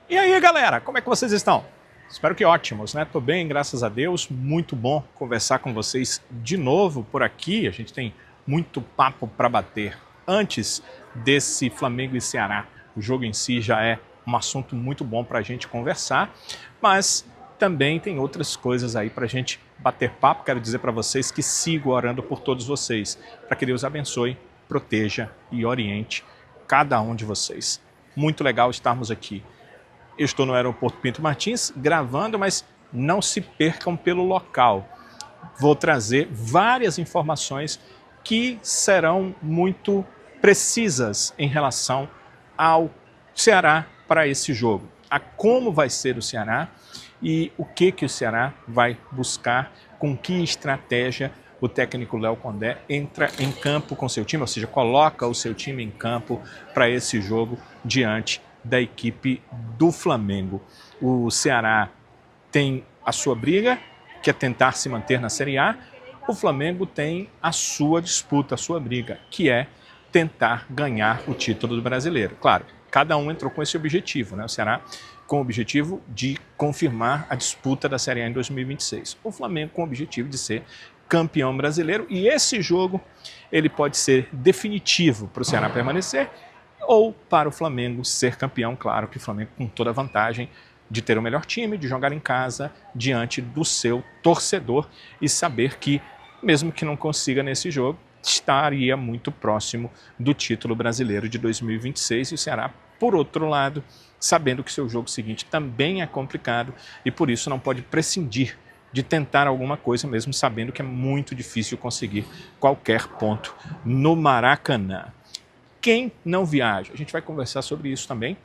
E aí, galera, como é que vocês estão? Espero que ótimos, né? Tô bem, graças a Deus. Muito bom conversar com vocês de novo por aqui. A gente tem muito papo para bater. Antes desse Flamengo e Ceará, o jogo em si já é um assunto muito bom para a gente conversar, mas também tem outras coisas aí para a gente bater papo. Quero dizer para vocês que sigo orando por todos vocês, para que Deus abençoe, proteja e oriente cada um de vocês. Muito legal estarmos aqui. Eu estou no aeroporto Pinto Martins gravando, mas não se percam pelo local. Vou trazer várias informações que serão muito precisas em relação ao Ceará para esse jogo. A como vai ser o Ceará e o que o Ceará vai buscar, com que estratégia o técnico Léo Condé entra em campo com seu time, ou seja, coloca o seu time em campo para esse jogo diante da equipe do Flamengo. O Ceará tem a sua briga, que é tentar se manter na Série A. O Flamengo tem a sua disputa, a sua briga, que é tentar ganhar o título do Brasileiro. Claro, cada um entrou com esse objetivo, né? O Ceará com o objetivo de confirmar a disputa da Série A em 2026. O Flamengo com o objetivo de ser campeão brasileiro, e esse jogo ele pode ser definitivo para o Ceará permanecer ou para o Flamengo ser campeão. Claro que o Flamengo com toda a vantagem de ter o melhor time, de jogar em casa diante do seu torcedor e saber que, mesmo que não consiga nesse jogo, estaria muito próximo do título brasileiro de 2026. E o Ceará, por outro lado, sabendo que seu jogo seguinte também é complicado e por isso não pode prescindir de tentar alguma coisa, mesmo sabendo que é muito difícil conseguir qualquer ponto no Maracanã. Quem não viaja? A gente vai conversar sobre isso também.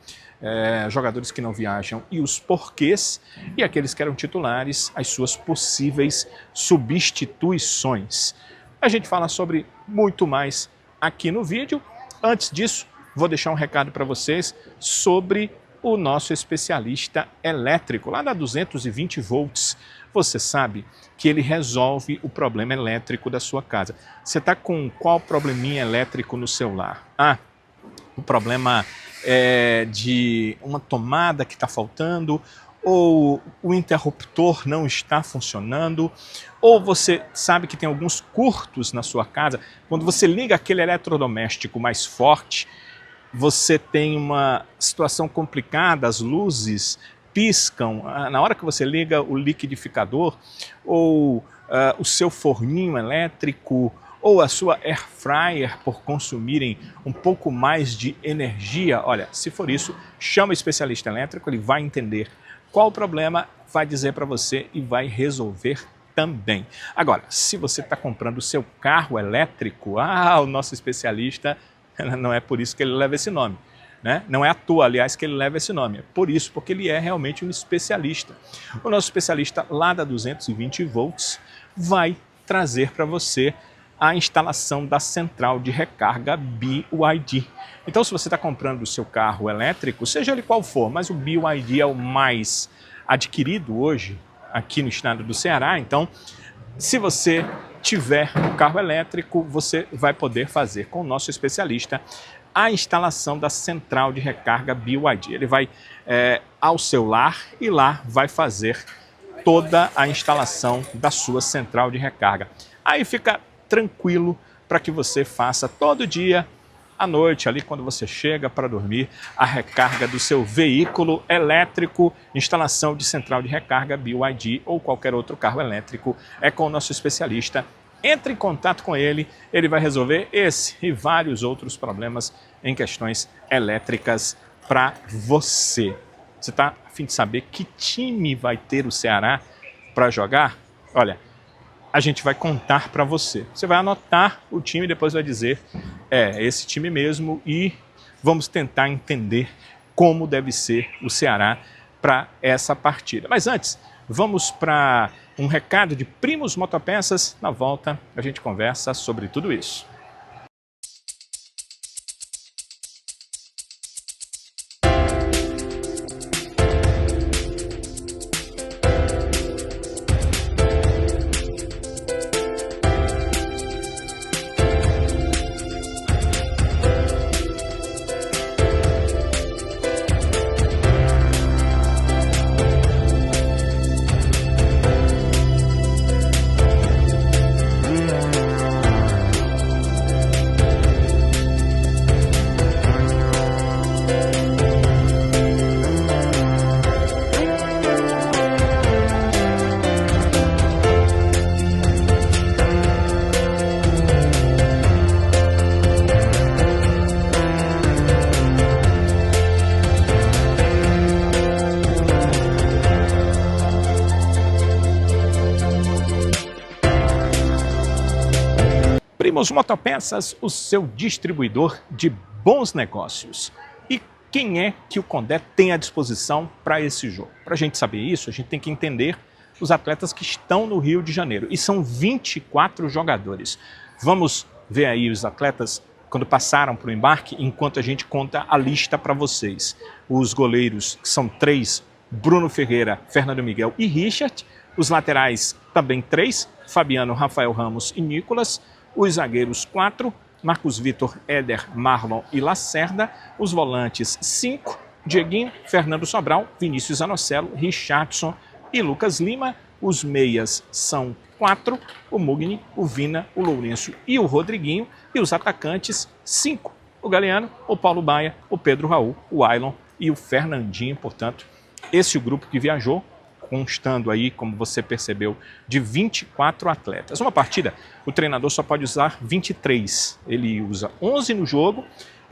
Jogadores que não viajam e os porquês, e aqueles que eram titulares, as suas possíveis substituições. A gente fala sobre muito mais aqui no vídeo. Antes disso, vou deixar um recado para vocês sobre o nosso especialista elétrico, lá da 220 volts. Você sabe que ele resolve o problema elétrico da sua casa. Você está com qual probleminha elétrico no seu lar? O problema é de uma tomada que está faltando, ou o interruptor não está funcionando, ou você sabe que tem alguns curtos na sua casa. Quando você liga aquele eletrodoméstico mais forte, você tem uma situação complicada, as luzes piscam na hora que você liga o liquidificador, ou o seu forninho elétrico, ou a sua air fryer por consumirem um pouco mais de energia. Olha, se for isso, chama o especialista elétrico, ele vai entender qual o problema, vai dizer para você e vai resolver também. Agora, se você está comprando o seu carro elétrico, o nosso especialista, não é por isso que ele leva esse nome, né? Não é à toa, aliás, que ele leva esse nome. É por isso, porque ele é realmente um especialista. O nosso especialista lá da 220 volts vai trazer para você a instalação da central de recarga BYD. Então, se você está comprando o seu carro elétrico, seja ele qual for, mas o BYD é o mais adquirido hoje aqui no estado do Ceará. Então, se você tiver um carro elétrico, você vai poder fazer com o nosso especialista a instalação da central de recarga BYD. Ele vai ao seu lar e lá vai fazer toda a instalação da sua central de recarga. Aí fica tranquilo para que você faça todo dia, à noite, ali quando você chega para dormir, a recarga do seu veículo elétrico, instalação de central de recarga BYD ou qualquer outro carro elétrico, é com o nosso especialista. Entre em contato com ele, ele vai resolver esse e vários outros problemas em questões elétricas para você. Você está a fim de saber que time vai ter o Ceará para jogar? Olha, a gente vai contar para você. Você vai anotar o time e depois vai dizer, esse time mesmo, e vamos tentar entender como deve ser o Ceará para essa partida. Mas antes, vamos para um recado de Primos Motopeças. Na volta, a gente conversa sobre tudo isso. Primos Motopeças, o seu distribuidor de bons negócios. E quem é que o Condé tem à disposição para esse jogo? Para a gente saber isso, a gente tem que entender os atletas que estão no Rio de Janeiro. E são 24 jogadores. Vamos ver aí os atletas quando passaram para o embarque, enquanto a gente conta a lista para vocês. Os goleiros, que são 3, Bruno Ferreira, Fernando Miguel e Richard. Os laterais também 3, Fabiano, Rafael Ramos e Nicolas. Os zagueiros 4, Marcos Vitor, Éder, Marlon e Lacerda. Os volantes 5, Dieguinho, Fernando Sobral, Vinícius Anocelo, Richardson e Lucas Lima. Os meias são 4, o Mugni, o Vina, o Lourenço e o Rodriguinho. E os atacantes 5, o Galeano, o Paulo Baia, o Pedro Raul, o Ailon e o Fernandinho. Portanto, esse é o grupo que viajou, constando aí, como você percebeu, de 24 atletas. Uma partida, o treinador só pode usar 23. Ele usa 11 no jogo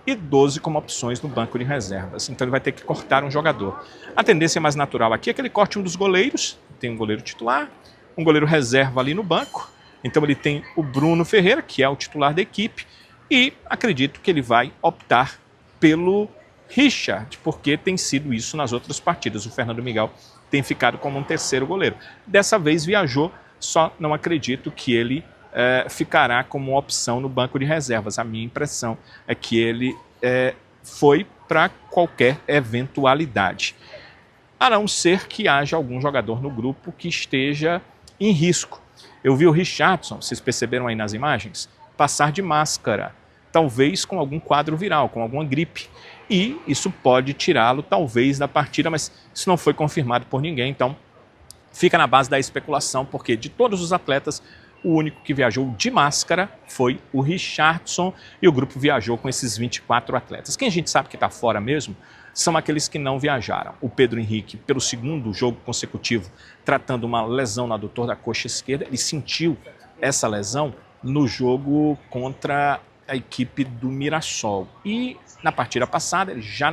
e 12 como opções no banco de reservas. Então ele vai ter que cortar um jogador. A tendência mais natural aqui é que ele corte um dos goleiros. Tem um goleiro titular, um goleiro reserva ali no banco. Então ele tem o Bruno Ferreira, que é o titular da equipe, e acredito que ele vai optar pelo Richard, porque tem sido isso nas outras partidas. O Fernando Miguel tem ficado como um terceiro goleiro. Dessa vez viajou, só não acredito que ele ficará como opção no banco de reservas. A minha impressão é que ele foi para qualquer eventualidade, a não ser que haja algum jogador no grupo que esteja em risco. Eu vi o Richardson, vocês perceberam aí nas imagens, passar de máscara, talvez com algum quadro viral, com alguma gripe. E isso pode tirá-lo, talvez, da partida, mas isso não foi confirmado por ninguém. Então, fica na base da especulação, porque de todos os atletas, o único que viajou de máscara foi o Richardson, e o grupo viajou com esses 24 atletas. Quem a gente sabe que está fora mesmo são aqueles que não viajaram. O Pedro Henrique, pelo segundo jogo consecutivo, tratando uma lesão no adutor da coxa esquerda, ele sentiu essa lesão no jogo contra a equipe do Mirassol. E na partida passada ele já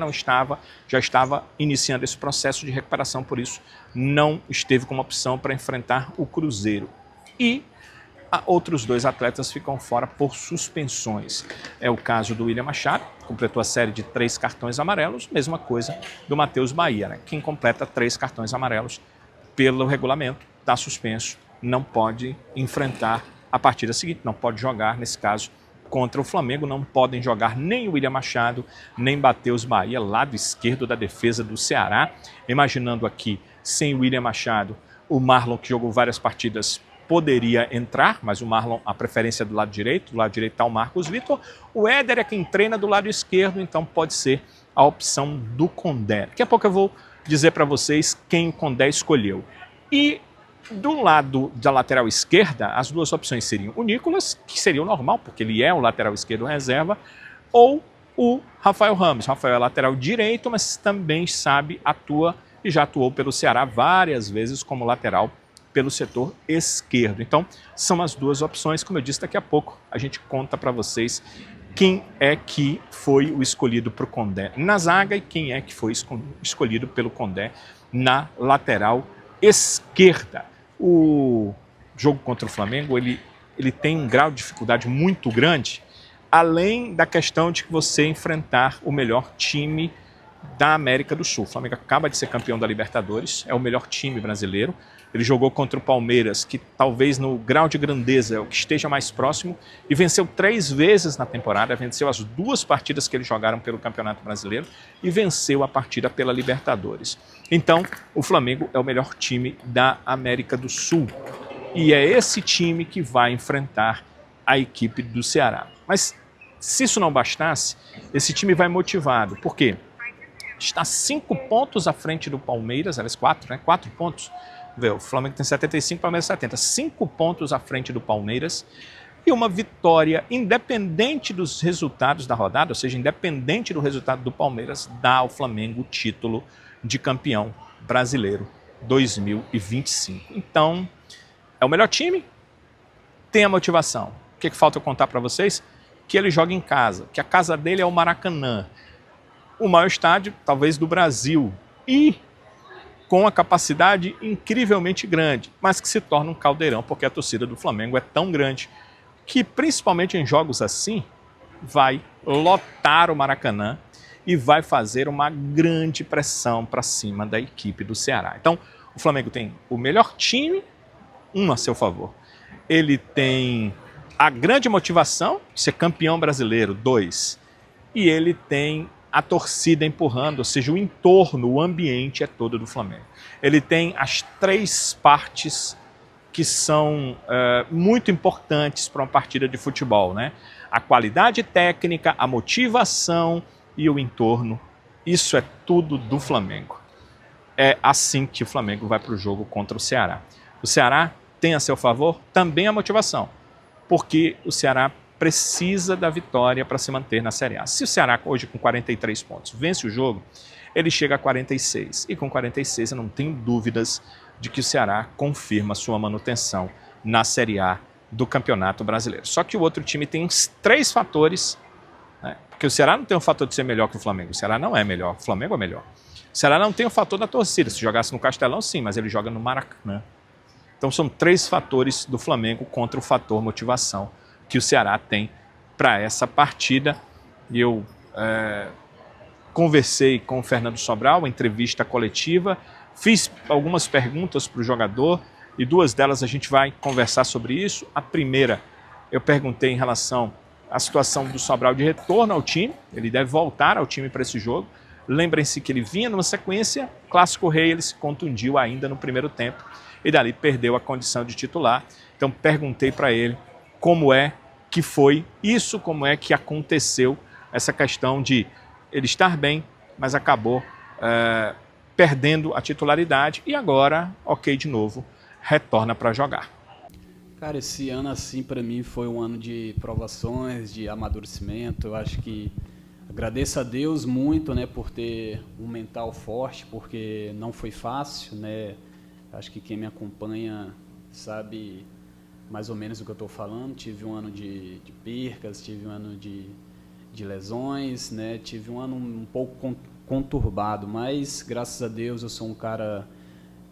estava iniciando esse processo de recuperação, por isso não esteve como opção para enfrentar o Cruzeiro. E outros 2 atletas ficam fora por suspensões. É o caso do William Machado, completou a série de 3 cartões amarelos, mesma coisa do Matheus Bahia, né? Quem completa 3 cartões amarelos pelo regulamento está suspenso, não pode enfrentar a partida seguinte, não pode jogar, nesse caso, contra o Flamengo. Não podem jogar nem o William Machado, nem Matheus Bahia, lado esquerdo da defesa do Ceará. Imaginando aqui, sem o William Machado, o Marlon, que jogou várias partidas, poderia entrar, mas o Marlon, a preferência do lado direito está o Marcos Vitor. O Éder é quem treina do lado esquerdo, então pode ser a opção do Condé. Daqui a pouco eu vou dizer para vocês quem o Condé escolheu. E do lado da lateral esquerda, as 2 opções seriam o Nicolas, que seria o normal, porque ele é o lateral esquerdo reserva, ou o Rafael Ramos. Rafael é lateral direito, mas também atua e já atuou pelo Ceará várias vezes como lateral pelo setor esquerdo. Então, são as 2 opções. Como eu disse, daqui a pouco a gente conta para vocês quem é que foi o escolhido para o Condé na zaga e quem é que foi escolhido pelo Condé na lateral esquerda. O jogo contra o Flamengo, ele tem um grau de dificuldade muito grande, além da questão de que você enfrentar o melhor time da América do Sul. O Flamengo acaba de ser campeão da Libertadores, é o melhor time brasileiro. Ele jogou contra o Palmeiras, que talvez no grau de grandeza é o que esteja mais próximo, e venceu 3 vezes na temporada, venceu as 2 partidas que eles jogaram pelo Campeonato Brasileiro e venceu a partida pela Libertadores. Então, o Flamengo é o melhor time da América do Sul, e é esse time que vai enfrentar a equipe do Ceará. Mas, se isso não bastasse, esse time vai motivado. Por quê? Está 5 pontos à frente do Palmeiras, aliás 4, né? 4 pontos. O Flamengo tem 75, o Palmeiras 70. 5 pontos à frente do Palmeiras. E uma vitória, independente dos resultados da rodada, ou seja, independente do resultado do Palmeiras, dá ao Flamengo o título de campeão brasileiro 2025. Então, é o melhor time, tem a motivação. O que falta eu contar para vocês? Que ele joga em casa, que a casa dele é o Maracanã, o maior estádio, talvez, do Brasil, e com a capacidade incrivelmente grande, mas que se torna um caldeirão, porque a torcida do Flamengo é tão grande que principalmente em jogos assim, vai lotar o Maracanã e vai fazer uma grande pressão para cima da equipe do Ceará. Então, o Flamengo tem o melhor time, a seu favor. Ele tem a grande motivação de ser campeão brasileiro, 2. E ele tem a torcida empurrando, ou seja, o entorno, o ambiente é todo do Flamengo. Ele tem as 3 partes que são muito importantes para uma partida de futebol, né? A qualidade técnica, a motivação e o entorno. Isso é tudo do Flamengo. É assim que o Flamengo vai para o jogo contra o Ceará. O Ceará tem a seu favor também a motivação, porque o Ceará precisa da vitória para se manter na Série A. Se o Ceará hoje com 43 pontos vence o jogo, ele chega a 46. E com 46 eu não tenho dúvidas de que o Ceará confirma sua manutenção na Série A do Campeonato Brasileiro. Só que o outro time tem uns 3 fatores, né? Porque o Ceará não tem o fator de ser melhor que o Flamengo. O Ceará não é melhor, o Flamengo é melhor. O Ceará não tem o fator da torcida. Se jogasse no Castelão, sim, mas ele joga no Maracanã. Então são 3 fatores do Flamengo contra o fator motivação que o Ceará tem para essa partida. E eu conversei com o Fernando Sobral, entrevista coletiva, fiz algumas perguntas para o jogador e 2 delas a gente vai conversar sobre isso. A primeira, eu perguntei em relação à situação do Sobral de retorno ao time, ele deve voltar ao time para esse jogo. Lembrem-se que ele vinha numa sequência, Clássico Rei, ele se contundiu ainda no primeiro tempo e dali perdeu a condição de titular. Então perguntei para ele como é que foi isso, como é que aconteceu essa questão de ele estar bem, mas acabou perdendo a titularidade e agora, ok de novo, retorna para jogar. Cara, esse ano assim para mim foi um ano de provações, de amadurecimento. Eu acho que agradeço a Deus muito, né, por ter um mental forte, porque não foi fácil, né? Acho que quem me acompanha sabe mais ou menos do que eu estou falando. Tive um ano de percas, tive um ano de lesões, né? Tive um ano um pouco conturbado, mas graças a Deus eu sou um cara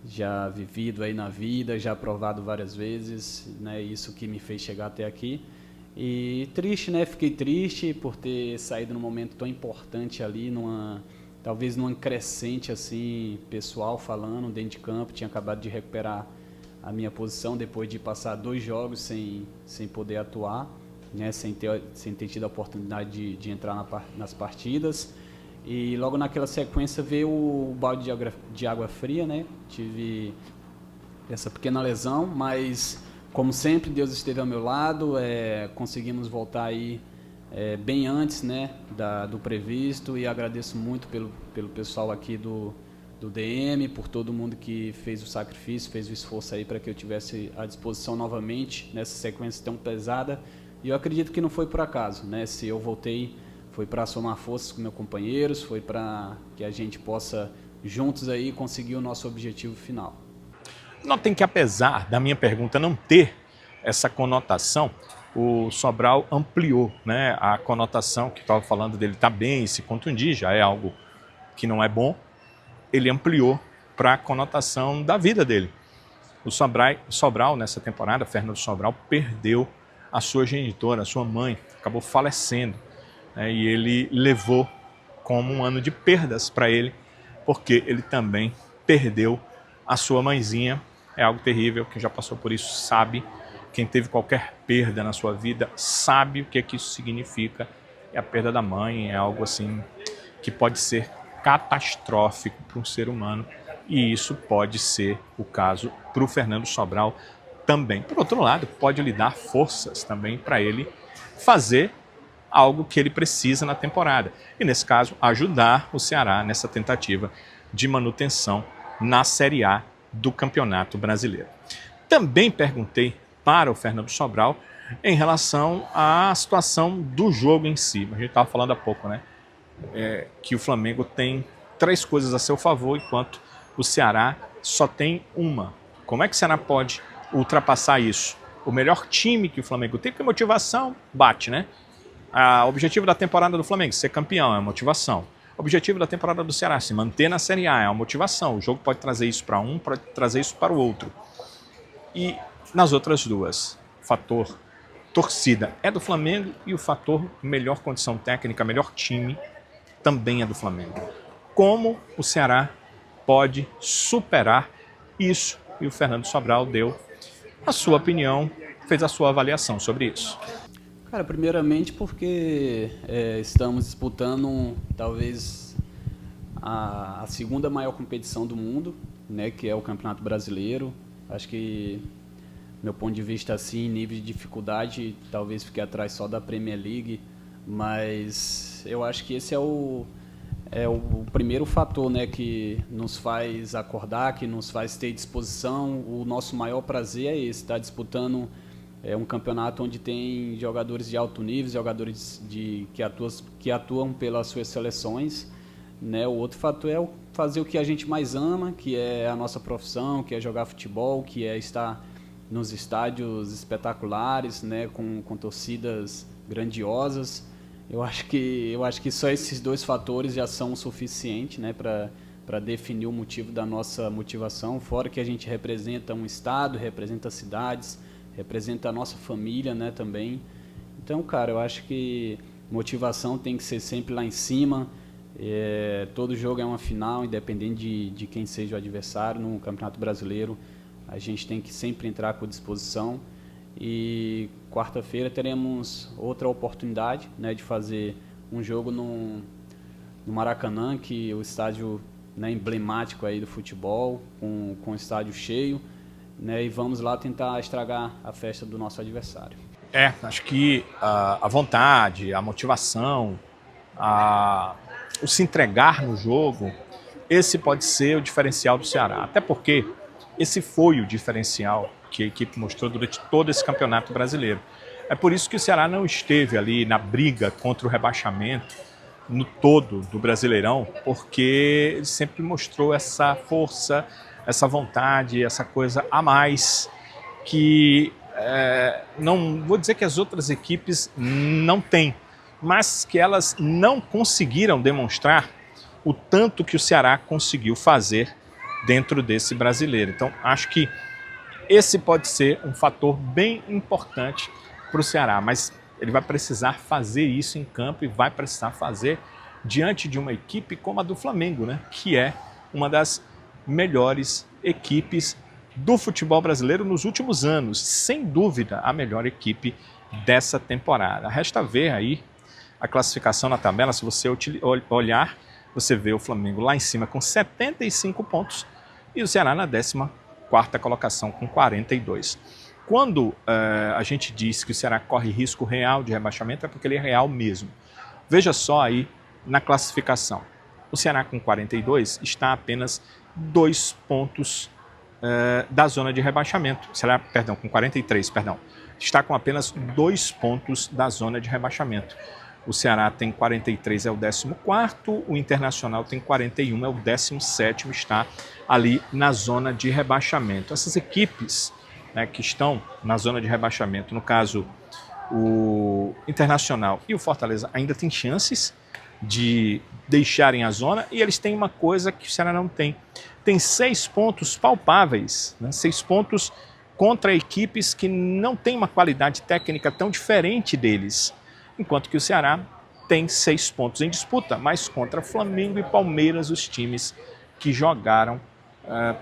já vivido aí na vida, já aprovado várias vezes, né? Isso que me fez chegar até aqui. E triste, né? Fiquei triste por ter saído num momento tão importante ali, talvez numa crescente assim, pessoal falando, dentro de campo. Tinha acabado de recuperar a minha posição depois de passar 2 jogos sem poder atuar, né? Sem ter tido a oportunidade de entrar nas partidas. E logo naquela sequência veio o balde de água fria, né? Tive essa pequena lesão, mas como sempre Deus esteve ao meu lado, conseguimos voltar aí bem antes, né, do previsto, e agradeço muito pelo pessoal aqui do DM, por todo mundo que fez o sacrifício, fez o esforço aí para que eu tivesse à disposição novamente nessa sequência tão pesada. E eu acredito que não foi por acaso, né? Se eu voltei, foi para somar forças com meus companheiros, foi para que a gente possa juntos aí conseguir o nosso objetivo final. Notem que apesar da minha pergunta não ter essa conotação, o Sobral ampliou, né, a conotação que estava falando dele estar bem e se contundir, já é algo que não é bom. Ele ampliou para a conotação da vida dele. O Sobral, nessa temporada, Fernando Sobral, perdeu a sua genitora, a sua mãe, acabou falecendo, né, e ele levou como um ano de perdas para ele, porque ele também perdeu a sua mãezinha. É algo terrível, quem já passou por isso sabe, quem teve qualquer perda na sua vida sabe o que isso significa. E a perda da mãe é algo assim que pode ser catastrófico para um ser humano, e isso pode ser o caso para o Fernando Sobral também. Por outro lado, pode lhe dar forças também para ele fazer algo que ele precisa na temporada, e nesse caso ajudar o Ceará nessa tentativa de manutenção na Série A do Campeonato Brasileiro. Também perguntei para o Fernando Sobral em relação à situação do jogo em si. A gente estava falando há pouco, né? Que o Flamengo tem 3 coisas a seu favor, enquanto o Ceará só tem uma. Como é que o Ceará pode ultrapassar isso? O melhor time que o Flamengo tem, porque motivação bate, né? O objetivo da temporada do Flamengo, ser campeão, é motivação. O objetivo da temporada do Ceará, se manter na Série A, é uma motivação. O jogo pode trazer isso para um, pode trazer isso para o outro. E nas outras 2, fator torcida é do Flamengo e o fator melhor condição técnica, melhor time também é do Flamengo. Como o Ceará pode superar isso? E o Fernando Sobral deu a sua opinião, fez a sua avaliação sobre isso. Cara, primeiramente porque estamos disputando talvez a segunda maior competição do mundo, né, que é o Campeonato Brasileiro. Acho que, meu ponto de vista, assim, nível de dificuldade, talvez fique atrás só da Premier League, mas eu acho que esse é o primeiro fator, né, que nos faz acordar, que nos faz ter disposição. O nosso maior prazer é esse, estar disputando um campeonato onde tem jogadores de alto nível, jogadores que atuam pelas suas seleções, né? O outro fator é fazer o que a gente mais ama, que é a nossa profissão, que é jogar futebol, que é estar nos estádios espetaculares, né, com torcidas grandiosas. Eu acho que só esses dois fatores já são o suficiente, né, para definir o motivo da nossa motivação, fora que a gente representa um estado, representa cidades, representa a nossa família, né, também. Então, cara, eu acho que motivação tem que ser sempre lá em cima. Todo jogo é uma final, independente de quem seja o adversário. No Campeonato Brasileiro, a gente tem que sempre entrar com disposição. E quarta-feira teremos outra oportunidade, né, de fazer um jogo no Maracanã, que é o estádio, né, emblemático aí do futebol, com o estádio cheio, né, e vamos lá tentar estragar a festa do nosso adversário. Acho que a vontade, a motivação, o se entregar no jogo, esse pode ser o diferencial do Ceará. Até porque esse foi o diferencial que a equipe mostrou durante todo esse campeonato brasileiro. É por isso que o Ceará não esteve ali na briga contra o rebaixamento no todo do Brasileirão, porque ele sempre mostrou essa força, essa vontade, essa coisa a mais que não vou dizer que as outras equipes não têm, mas que elas não conseguiram demonstrar o tanto que o Ceará conseguiu fazer dentro desse brasileiro. Então, acho que esse pode ser um fator bem importante para o Ceará, mas ele vai precisar fazer isso em campo e vai precisar fazer diante de uma equipe como a do Flamengo, né? Que é uma das melhores equipes do futebol brasileiro nos últimos anos. Sem dúvida, a melhor equipe dessa temporada. Resta ver aí a classificação na tabela. Se você olhar, você vê o Flamengo lá em cima com 75 pontos e o Ceará na 14ª colocação com 42. Quando a gente diz que o Ceará corre risco real de rebaixamento, é porque ele é real mesmo. Veja só aí na classificação. O Ceará com 42 está a apenas 2 pontos da zona de rebaixamento. O Ceará, com 43, está com apenas 2 pontos da zona de rebaixamento. O Ceará tem 43, é o 14º, o Internacional tem 41, é o 17º, está ali na zona de rebaixamento. Essas equipes, né, que estão na zona de rebaixamento, no caso o Internacional e o Fortaleza, ainda têm chances de deixarem a zona, e eles têm uma coisa que o Ceará não tem. Tem 6 pontos palpáveis, né, 6 pontos contra equipes que não têm uma qualidade técnica tão diferente deles. Enquanto que o Ceará tem 6 pontos em disputa, mas contra Flamengo e Palmeiras, os times que jogaram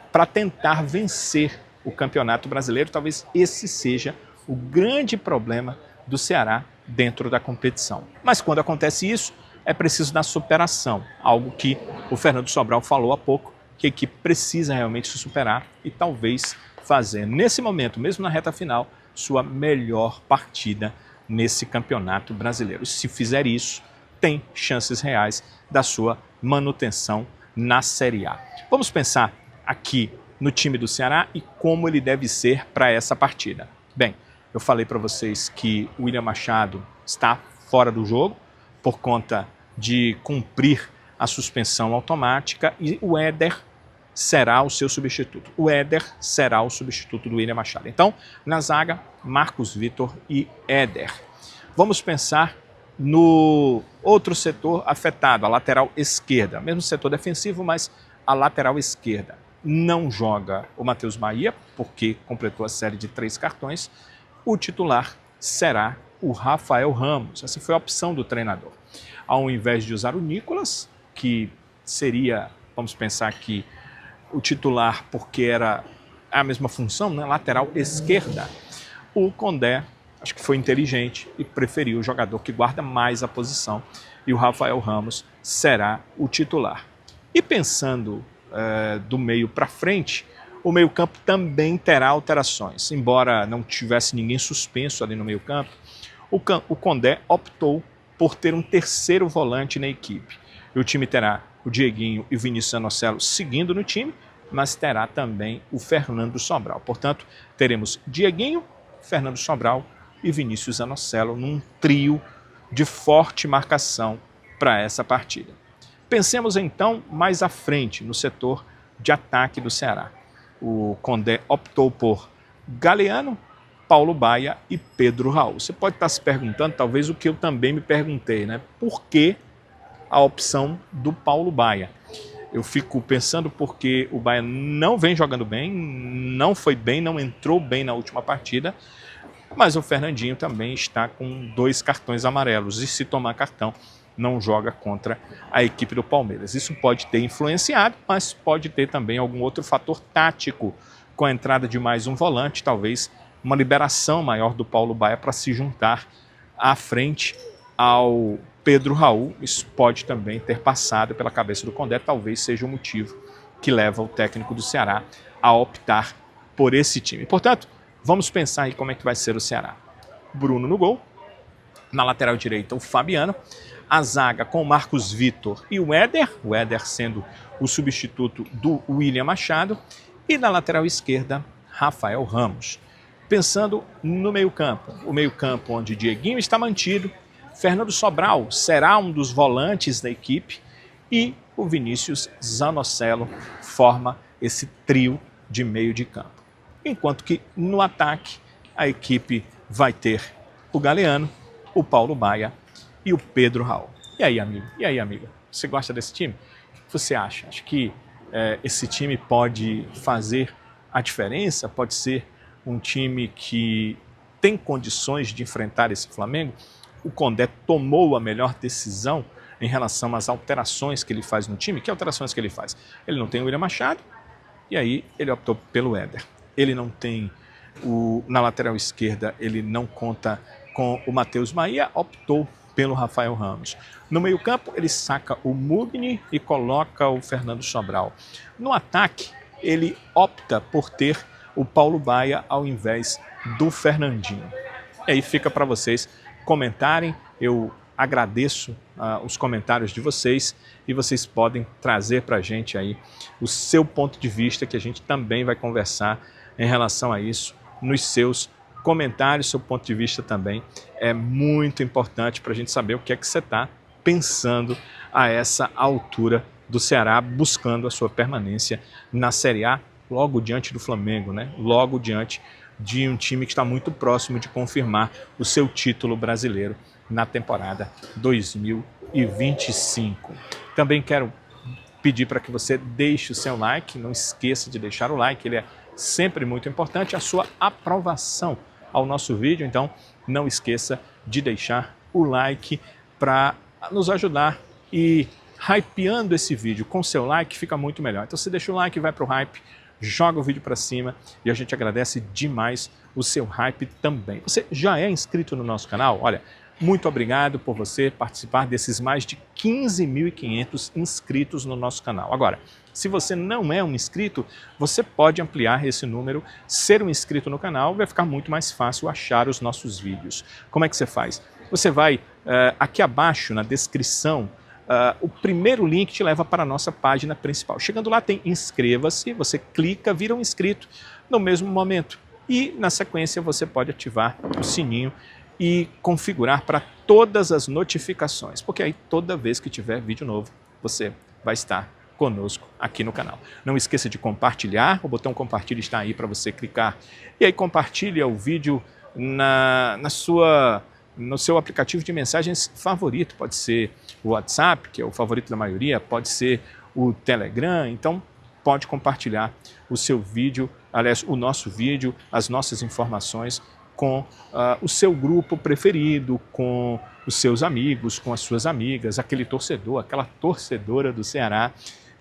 para tentar vencer o Campeonato Brasileiro. Talvez esse seja o grande problema do Ceará dentro da competição. Mas quando acontece isso, é preciso da superação, algo que o Fernando Sobral falou há pouco, que a equipe precisa realmente se superar e talvez fazer, nesse momento, mesmo na reta final, sua melhor partida nesse Campeonato Brasileiro. Se fizer isso, tem chances reais da sua manutenção na Série A. Vamos pensar aqui no time do Ceará e como ele deve ser para essa partida. Bem, eu falei para vocês que o William Machado está fora do jogo por conta de cumprir a suspensão automática e o Éder será o seu substituto. O Éder será o substituto do William Machado. Então, na zaga, Marcos Vitor e Éder. Vamos pensar no outro setor afetado, a lateral esquerda. Mesmo setor defensivo, mas a lateral esquerda. Não joga o Matheus Bahia, porque completou a série de 3 cartões. O titular será o Rafael Ramos. Essa foi a opção do treinador. Ao invés de usar o Nicolas, que seria, vamos pensar aqui, o titular porque era a mesma função, né? Lateral esquerda, o Condé acho que foi inteligente e preferiu o jogador que guarda mais a posição, e o Rafael Ramos será o titular. E pensando do meio para frente, o meio-campo também terá alterações. Embora não tivesse ninguém suspenso ali no meio-campo, o Condé optou por ter um terceiro volante na equipe. E o time terá o Dieguinho e o Vinícius Anocelo seguindo no time, mas terá também o Fernando Sobral. Portanto, teremos Dieguinho, Fernando Sobral e Vinícius Anocelo num trio de forte marcação para essa partida. Pensemos então mais à frente, no setor de ataque do Ceará. O Condé optou por Galeano, Paulo Baia e Pedro Raul. Você pode estar se perguntando, talvez o que eu também me perguntei, né? Por que a opção do Paulo Baia? Eu fico pensando porque o Baia não vem jogando bem, não foi bem, não entrou bem na última partida, mas o Fernandinho também está com 2 cartões amarelos e se tomar cartão não joga contra a equipe do Palmeiras. Isso pode ter influenciado, mas pode ter também algum outro fator tático com a entrada de mais um volante, talvez uma liberação maior do Paulo Baia para se juntar à frente ao Pedro Raul. Isso pode também ter passado pela cabeça do Condé, talvez seja o motivo que leva o técnico do Ceará a optar por esse time. Portanto, vamos pensar aí como é que vai ser o Ceará. Bruno no gol, na lateral direita o Fabiano, a zaga com o Marcos Vitor e o Éder sendo o substituto do William Machado, e na lateral esquerda, Rafael Ramos. Pensando no meio-campo, o meio-campo onde Dieguinho está mantido, Fernando Sobral será um dos volantes da equipe e o Vinícius Zanocelo forma esse trio de meio de campo. Enquanto que no ataque a equipe vai ter o Galeano, o Paulo Baia e o Pedro Raul. E aí, amigo? E aí, amiga? Você gosta desse time? O que você acha? Acho que esse time pode fazer a diferença? Pode ser um time que tem condições de enfrentar esse Flamengo? O Condé tomou a melhor decisão em relação às alterações que ele faz no time? Que alterações que ele faz? Ele não tem o William Machado e aí ele optou pelo Éder. Ele não tem na lateral esquerda, ele não conta com o Matheus Maia, optou pelo Rafael Ramos. No meio-campo, ele saca o Mugni e coloca o Fernando Sobral. No ataque, ele opta por ter o Paulo Baia ao invés do Fernandinho. E aí fica para vocês comentarem. Eu agradeço os comentários de vocês e vocês podem trazer para a gente aí o seu ponto de vista, que a gente também vai conversar em relação a isso nos seus comentários. Seu ponto de vista também é muito importante para a gente saber o que é que você está pensando a essa altura do Ceará, buscando a sua permanência na Série A, logo diante do Flamengo, né? Logo diante de um time que está muito próximo de confirmar o seu título brasileiro na temporada 2025. Também quero pedir para que você deixe o seu like, não esqueça de deixar o like, ele é sempre muito importante, a sua aprovação ao nosso vídeo, então não esqueça de deixar o like para nos ajudar, e hypeando esse vídeo com seu like fica muito melhor. Então você deixa o like, vai para o hype, joga o vídeo para cima e a gente agradece demais o seu hype também. Você já é inscrito no nosso canal? Olha, muito obrigado por você participar desses mais de 15.500 inscritos no nosso canal. Agora, se você não é um inscrito, você pode ampliar esse número, ser um inscrito no canal, vai ficar muito mais fácil achar os nossos vídeos. Como é que você faz? Você vai aqui abaixo na descrição, o primeiro link te leva para a nossa página principal. Chegando lá tem inscreva-se, você clica, vira um inscrito no mesmo momento. E na sequência você pode ativar o sininho e configurar para todas as notificações, porque aí toda vez que tiver vídeo novo, você vai estar conosco aqui no canal. Não esqueça de compartilhar, o botão compartilha está aí para você clicar. E aí compartilha o vídeo no seu aplicativo de mensagens favorito, pode ser o WhatsApp, que é o favorito da maioria, pode ser o Telegram, então pode compartilhar o seu vídeo, aliás, o nosso vídeo, as nossas informações com o seu grupo preferido, com os seus amigos, com as suas amigas, aquele torcedor, aquela torcedora do Ceará.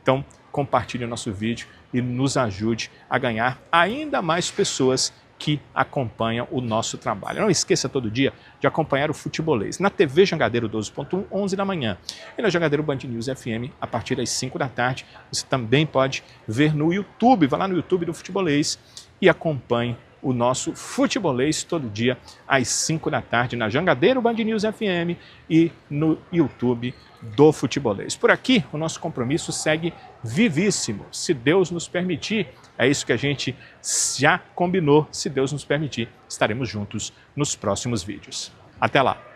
Então, compartilhe o nosso vídeo e nos ajude a ganhar ainda mais pessoas que acompanham o nosso trabalho. Não esqueça todo dia de acompanhar o Futebolês na TV Jangadeiro 12.1, 11 da manhã. E na Jangadeiro Band News FM, a partir das 5 da tarde. Você também pode ver no YouTube. Vá lá no YouTube do Futebolês e acompanhe o nosso Futebolês todo dia às 5 da tarde na Jangadeiro Band News FM e no YouTube do Futebolês. Por aqui, o nosso compromisso segue vivíssimo, se Deus nos permitir. É isso que a gente já combinou. Se Deus nos permitir, estaremos juntos nos próximos vídeos. Até lá!